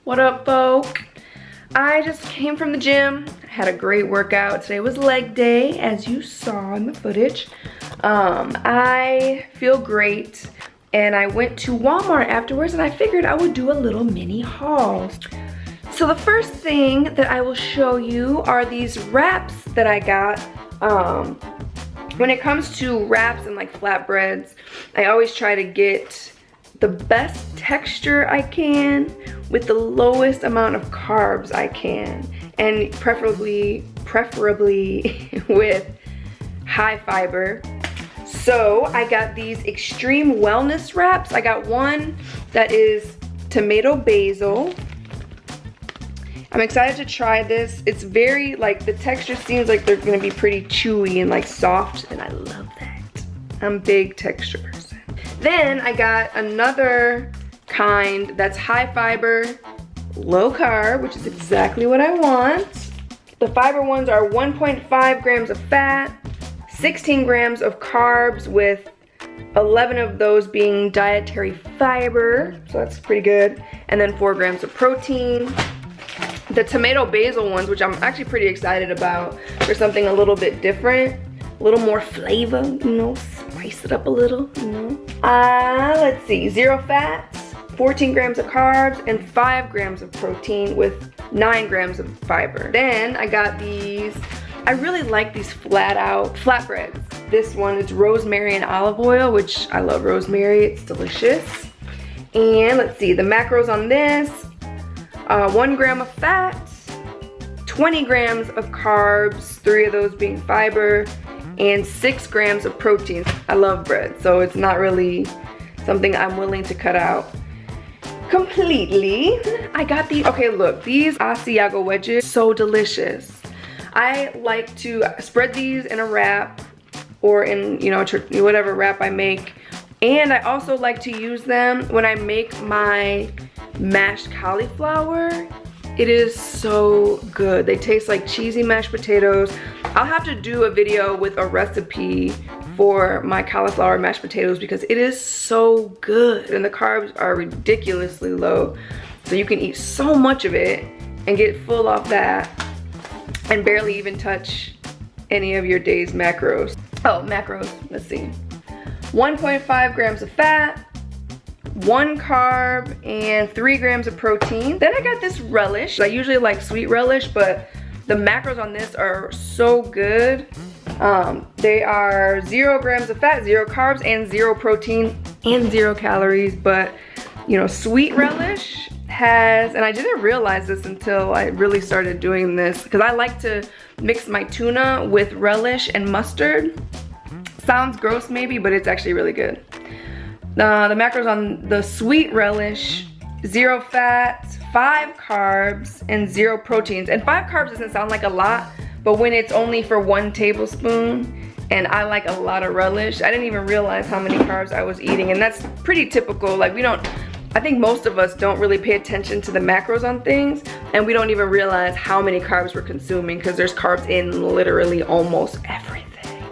What up, folk? I just came from the gym. I had a great workout. Today was leg day, as you saw in the footage. I feel great, and I went to Walmart afterwards, and I figured I would do a little mini haul. So the first thing that I will show you are these wraps that I got. When it comes to wraps and like flatbreads, I always try to get the best texture I can with the lowest amount of carbs I can, and preferably with high fiber. So I got these extreme wellness wraps. I got one that is tomato basil. I'm excited to try this. It's very, like, the texture seems like they're gonna be pretty chewy and like soft, and I love that. I'm a big texture person. Then I got another kind that's high fiber, low carb, which is exactly what I want. The fiber ones are 1.5 grams of fat, 16 grams of carbs, with 11 of those being dietary fiber, so that's pretty good, and then 4 grams of protein. The tomato basil ones, which I'm actually pretty excited about for something a little bit different, a little more flavor, you know, spice it up a little, you know. Let's see, 0 fats, 14 grams of carbs, and 5 grams of protein with 9 grams of fiber. Then I got these, I really like these flat out flatbreads. This one is rosemary and olive oil, which I love rosemary, it's delicious. And let's see, the macros on this, 1 gram of fat, 20 grams of carbs, 3 of those being fiber, and 6 grams of protein. I love bread, so it's not really something I'm willing to cut out completely. I got these, okay look, these Asiago wedges, so delicious. I like to spread these in a wrap or in, you know, whatever wrap I make. And I also like to use them when I make my mashed cauliflower. It is so good. They taste like cheesy mashed potatoes. I'll have to do a video with a recipe for my cauliflower mashed potatoes because it is so good. And the carbs are ridiculously low. So you can eat so much of it and get full off that and barely even touch any of your day's macros. Oh, macros, let's see. 1.5 grams of fat, 1 carb, and 3 grams of protein. Then I got this relish. I usually like sweet relish, but the macros on this are so good. They are 0 grams of fat, 0 carbs, and 0 protein, and 0 calories. But, you know, sweet relish has, and I didn't realize this until I really started doing this, because I like to mix my tuna with relish and mustard. Sounds gross maybe, but it's actually really good. The macros on the sweet relish, 0 fats, 5 carbs, and 0 proteins. And 5 carbs doesn't sound like a lot, but when it's only for 1 tablespoon, and I like a lot of relish, I didn't even realize how many carbs I was eating, and that's pretty typical. Like, we don't I think most of us don't really pay attention to the macros on things, and we don't even realize how many carbs we're consuming because there's carbs in literally almost everything.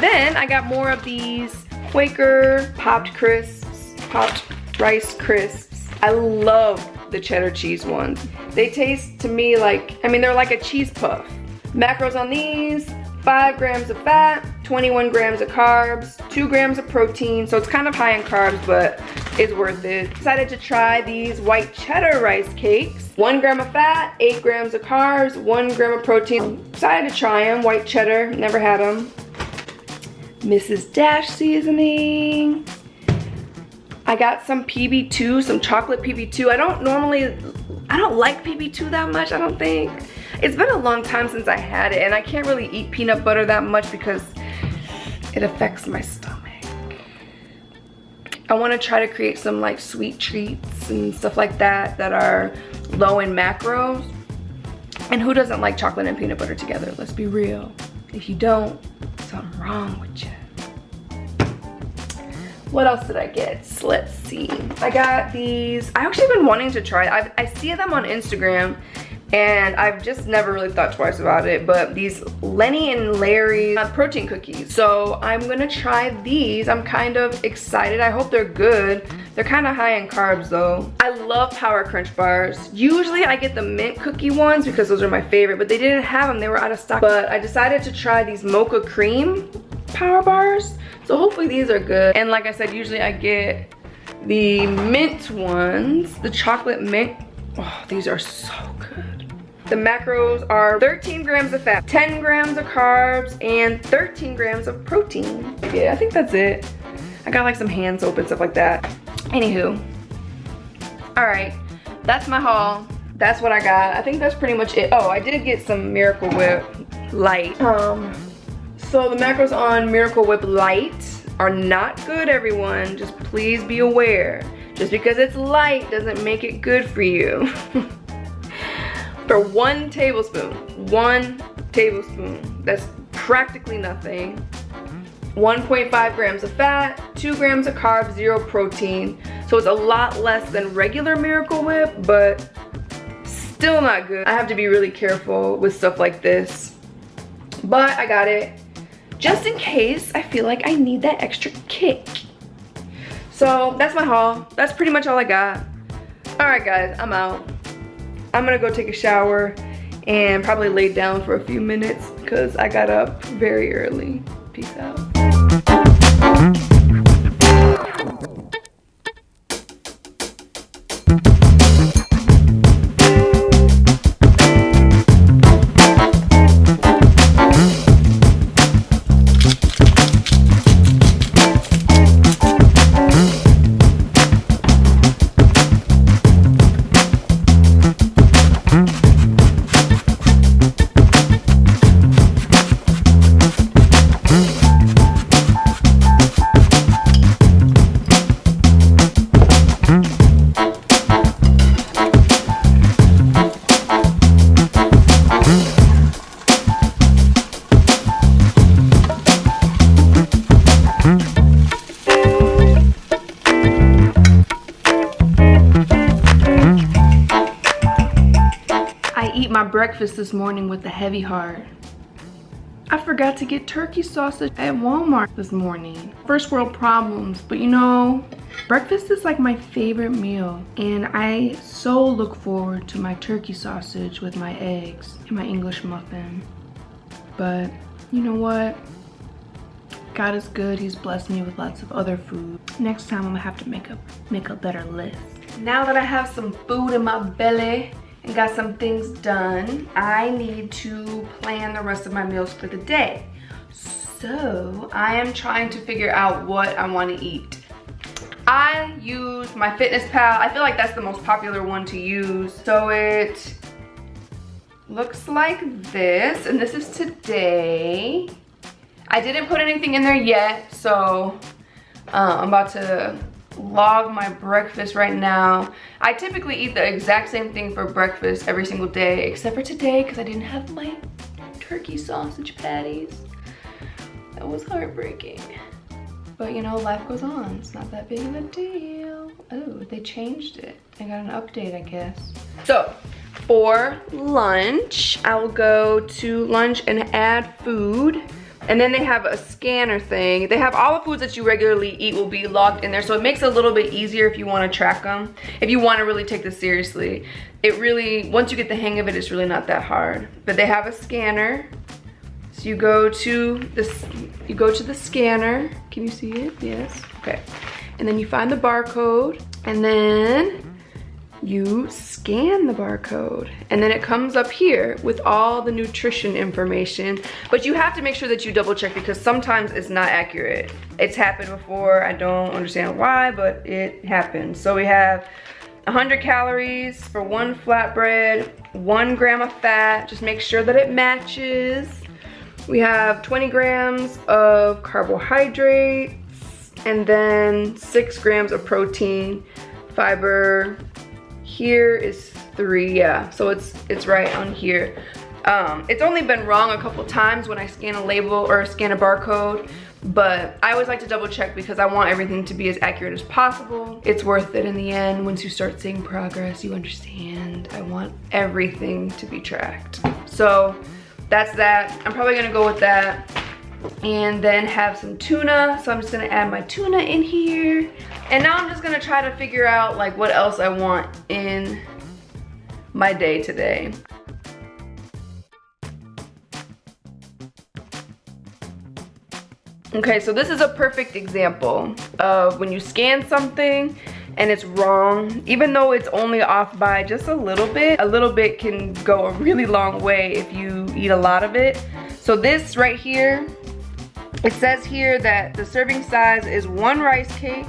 Then I got more of these Quaker popped crisps, popped rice crisps. I love the cheddar cheese ones. They taste to me like, I mean, they're like a cheese puff. Macros on these: 5 grams of fat, 21 grams of carbs, 2 grams of protein. So it's kind of high in carbs, but it's worth it. Decided to try these white cheddar rice cakes. 1 gram of fat, 8 grams of carbs, 1 gram of protein. Decided to try them, white cheddar, never had them. Mrs. Dash seasoning. I got some PB2, some chocolate PB2. I don't like PB2 that much, I don't think. It's been a long time since I had it, and I can't really eat peanut butter that much because it affects my stomach. I want to try to create some like sweet treats and stuff like that that are low in macros. And who doesn't like chocolate and peanut butter together? Let's be real. If you don't, something wrong with you. What else did I get? Let's see. I got these. I actually been wanting to try. I see them on Instagram, and I've just never really thought twice about it, but these Lenny and Larry protein cookies. So I'm gonna try these. I'm kind of excited. I hope they're good. They're kind of high in carbs though. I love Power Crunch bars. Usually I get the mint cookie ones because those are my favorite, but they didn't have them. They were out of stock. But I decided to try these mocha cream power bars. So hopefully these are good. And like I said, usually I get the mint ones, the chocolate mint. Oh, these are so good. The macros are 13 grams of fat, 10 grams of carbs, and 13 grams of protein. Yeah, I think that's it. I got like some hand soap and stuff like that. Anywho, all right, that's my haul. That's what I got. I think that's pretty much it. Oh, I did get some Miracle Whip Light. So the macros on Miracle Whip Light are not good, everyone. Just please be aware. Just because it's light doesn't make it good for you. For 1 tablespoon, that's practically nothing. 1.5 grams of fat, 2 grams of carbs, 0 protein. So it's a lot less than regular Miracle Whip, but still not good. I have to be really careful with stuff like this. But I got it just in case I feel like I need that extra kick. So that's my haul. That's pretty much all I got. All right guys, I'm out. I'm gonna go take a shower and probably lay down for a few minutes because I got up very early. Peace out. My breakfast this morning with a heavy heart. I forgot to get turkey sausage at Walmart this morning. First world problems, but you know, breakfast is like my favorite meal, and I so look forward to my turkey sausage with my eggs and my English muffin. But you know what? God is good. He's blessed me with lots of other food. Next time I'm gonna have to make a better list. Now that I have some food in my belly and got some things done, I need to plan the rest of my meals for the day. So I am trying to figure out what I want to eat. I use MyFitnessPal. I feel like that's the most popular one to use. So it looks like this, and this is today. I didn't put anything in there yet, so I'm about to log my breakfast right now. I typically eat the exact same thing for breakfast every single day, except for today because I didn't have my turkey sausage patties. That was heartbreaking. But you know, life goes on. It's not that big of a deal. Oh, they changed it. I got an update, I guess. So, for lunch, I will go to lunch and add food. And then they have a scanner thing. They have all the foods that you regularly eat will be logged in there. So it makes it a little bit easier if you want to track them. If you want to really take this seriously. It really, once you get the hang of it, it's really not that hard. But they have a scanner. So you go to the scanner. Can you see it? Yes. Okay. And then you find the barcode. And then you scan the barcode, and then it comes up here with all the nutrition information. But you have to make sure that you double check, because sometimes it's not accurate. It's happened before. I don't understand why, but it happens. So we have 100 calories for 1 flatbread, 1 gram of fat. Just make sure that it matches. We have 20 grams of carbohydrates, and then 6 grams of protein, fiber. Here is 3, yeah, so it's right on here. It's only been wrong a couple times when I scan a label or scan a barcode, but I always like to double check because I want everything to be as accurate as possible. It's worth it in the end. Once you start seeing progress, you understand. I want everything to be tracked. So that's that. I'm probably gonna go with that and then have some tuna. So I'm just gonna add my tuna in here. And now I'm just gonna try to figure out like what else I want in my day today. Okay, so this is a perfect example of when you scan something and it's wrong, even though it's only off by just a little bit can go a really long way if you eat a lot of it. So this right here, it says here that the serving size is 1 rice cake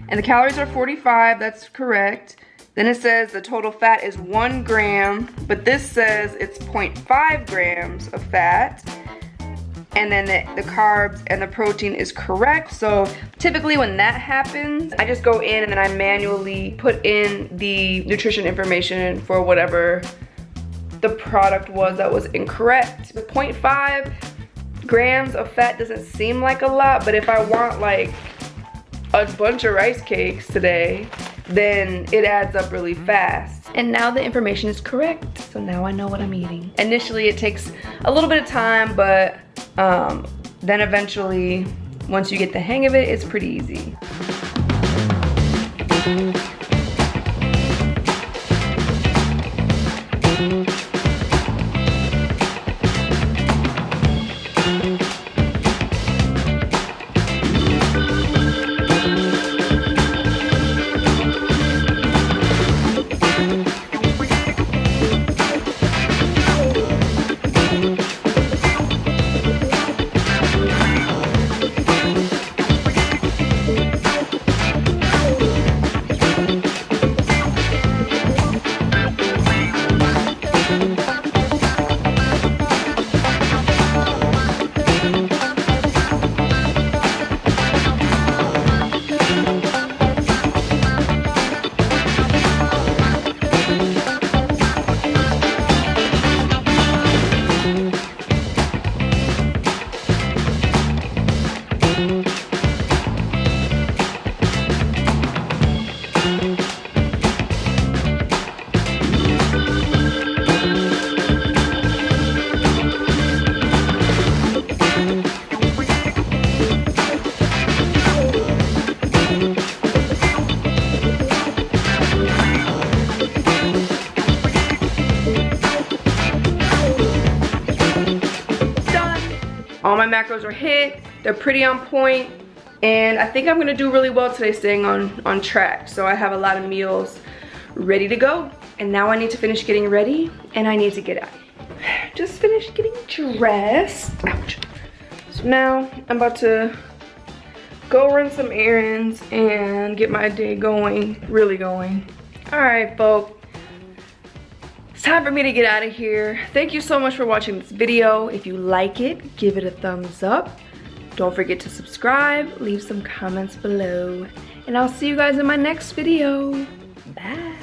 and the calories are 45, that's correct. Then it says the total fat is 1 gram, but this says it's 0.5 grams of fat. And then the carbs and the protein is correct. So typically when that happens, I just go in and then I manually put in the nutrition information for whatever the product was that was incorrect. The 0.5 grams of fat doesn't seem like a lot, but if I want like a bunch of rice cakes today, then it adds up really fast. And now the information is correct, so now I know what I'm eating. Initially it takes a little bit of time, but then eventually, once you get the hang of it, it's pretty easy. All my macros are hit, they're pretty on point, and I think I'm gonna do really well today staying on track. So I have a lot of meals ready to go. And now I need to finish getting ready and I need to get out. Just finished getting dressed. Ouch. So now I'm about to go run some errands and get my day going, really going. All right, folks. It's time for me to get out of here. Thank you so much for watching this video. If you like it, give it a thumbs up. Don't forget to subscribe, leave some comments below, and I'll see you guys in my next video. Bye.